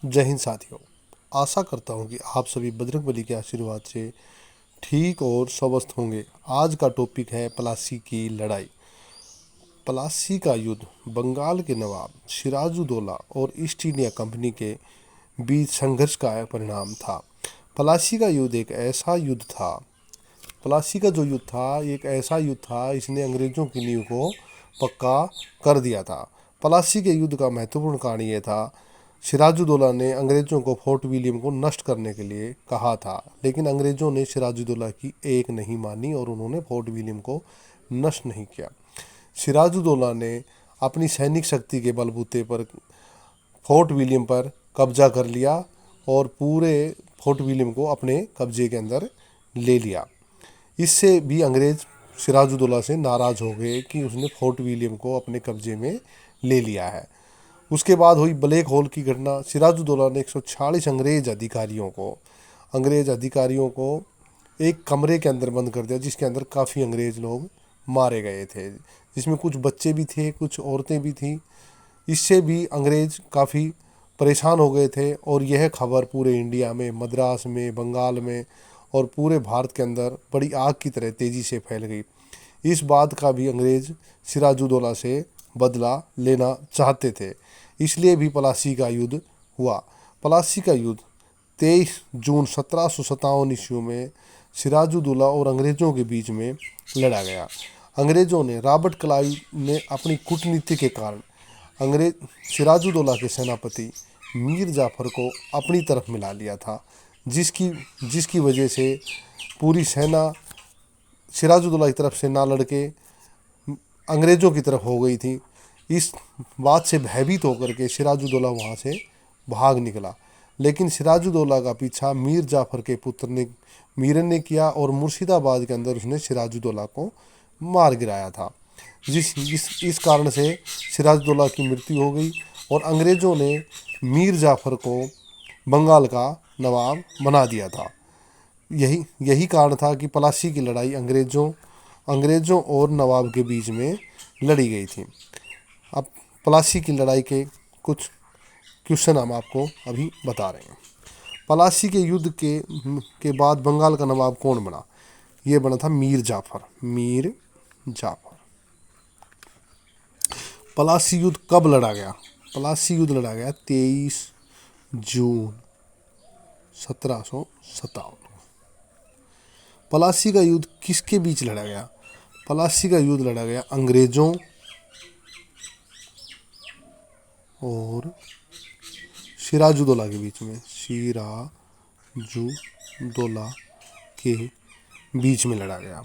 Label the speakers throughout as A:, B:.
A: जय हिंद साथियों। आशा करता हूँ कि आप सभी बजरंगबली के आशीर्वाद से ठीक और स्वस्थ होंगे। आज का टॉपिक है प्लासी की लड़ाई। प्लासी का युद्ध बंगाल के नवाब सिराजुद्दौला और ईस्ट इंडिया कंपनी के बीच संघर्ष का परिणाम था। प्लासी का युद्ध एक ऐसा युद्ध था प्लासी का जो युद्ध था एक ऐसा युद्ध था, इसने अंग्रेजों की नींव को पक्का कर दिया था। प्लासी के युद्ध का महत्वपूर्ण कारण ये था, सिराजुद्दौला ने अंग्रेजों को फोर्ट विलियम को नष्ट करने के लिए कहा था, लेकिन अंग्रेजों ने सिराजुद्दौला की एक नहीं मानी और उन्होंने फोर्ट विलियम को नष्ट नहीं किया। सिराजुद्दौला ने अपनी सैनिक शक्ति के बलबूते पर फोर्ट विलियम पर कब्जा कर लिया और पूरे फोर्ट विलियम को अपने कब्जे के अंदर ले लिया। इससे भी अंग्रेज सिराजुद्दौला से नाराज़ हो गए कि उसने फोर्ट विलियम को अपने कब्जे में ले लिया है। उसके बाद हुई ब्लैक होल की घटना। सिराजुद्दौला ने 146 अंग्रेज अधिकारियों को एक कमरे के अंदर बंद कर दिया, जिसके अंदर काफ़ी अंग्रेज लोग मारे गए थे, जिसमें कुछ बच्चे भी थे, कुछ औरतें भी थीं। इससे भी अंग्रेज काफ़ी परेशान हो गए थे और यह खबर पूरे इंडिया में, मद्रास में, बंगाल में और पूरे भारत के अंदर बड़ी आग की तरह तेज़ी से फैल गई। इस बात का भी अंग्रेज सिराजुद्दौला से बदला लेना चाहते थे, इसलिए भी प्लासी का युद्ध हुआ। प्लासी का युद्ध 23 जून 1757 ईस्वी में सिराजुद्दौला और अंग्रेज़ों के बीच में लड़ा गया। अंग्रेज़ों ने रॉबर्ट क्लाइव ने अपनी कूटनीति के कारण अंग्रेज सिराजुद्दौला के सेनापति मीर जाफर को अपनी तरफ मिला लिया था, जिसकी वजह से पूरी सेना सिराजुद्दौला की तरफ से ना लड़के अंग्रेज़ों की तरफ हो गई थी। इस बात से भयभीत होकर के सिराजुद्दौला वहाँ से भाग निकला, लेकिन सिराजुद्दौला का पीछा मीर जाफर के पुत्र ने मीरन ने किया और मुर्शिदाबाद के अंदर उसने सिराजुद्दौला को मार गिराया था। इस कारण से सिराजुद्दौला की मृत्यु हो गई और अंग्रेज़ों ने मीर जाफर को बंगाल का नवाब बना दिया था। यही कारण था कि प्लासी की लड़ाई अंग्रेज़ों और नवाब के बीच में लड़ी गई थी। अब प्लासी की लड़ाई के कुछ क्वेश्चन हम आपको अभी बता रहे हैं। प्लासी के युद्ध के बाद बंगाल का नवाब कौन बना? ये बना था मीर जाफर। प्लासी युद्ध कब लड़ा गया? प्लासी युद्ध लड़ा गया 23 जून 1757। प्लासी का युद्ध किसके बीच लड़ा गया? प्लासी का युद्ध लड़ा गया अंग्रेजों और सिराजुद्दौला के बीच में। सिराजुद्दौला के बीच में लड़ा गया।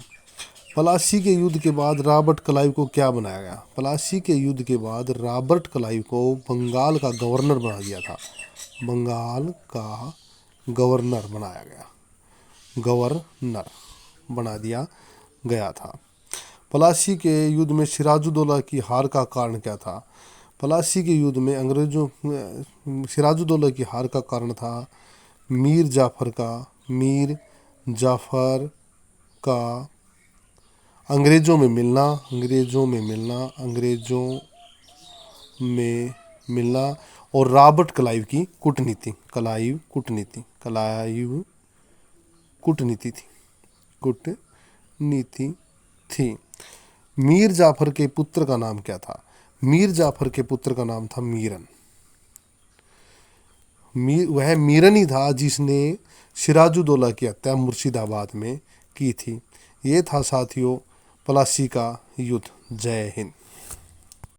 A: प्लासी के युद्ध के बाद रॉबर्ट क्लाइव को क्या बनाया गया? प्लासी के युद्ध के बाद रॉबर्ट क्लाइव को बंगाल का गवर्नर बना दिया था। बंगाल का गवर्नर बनाया गया, गवर्नर बना दिया गया था। प्लासी के युद्ध में सिराजुद्दौला की हार का कारण क्या था? प्लासी के युद्ध में सिराजुद्दौला की हार का कारण था मीर जाफर का अंग्रेज़ों में मिलना और रॉबर्ट क्लाइव की कूटनीति थी। मीर जाफर के पुत्र का नाम क्या था? मीर जाफर के पुत्र का नाम था मीरन। वह मीरन ही था जिसने सिराजुद्दौला की हत्या मुर्शिदाबाद में की थी। ये था साथियों प्लासी का युद्ध। जय हिंद।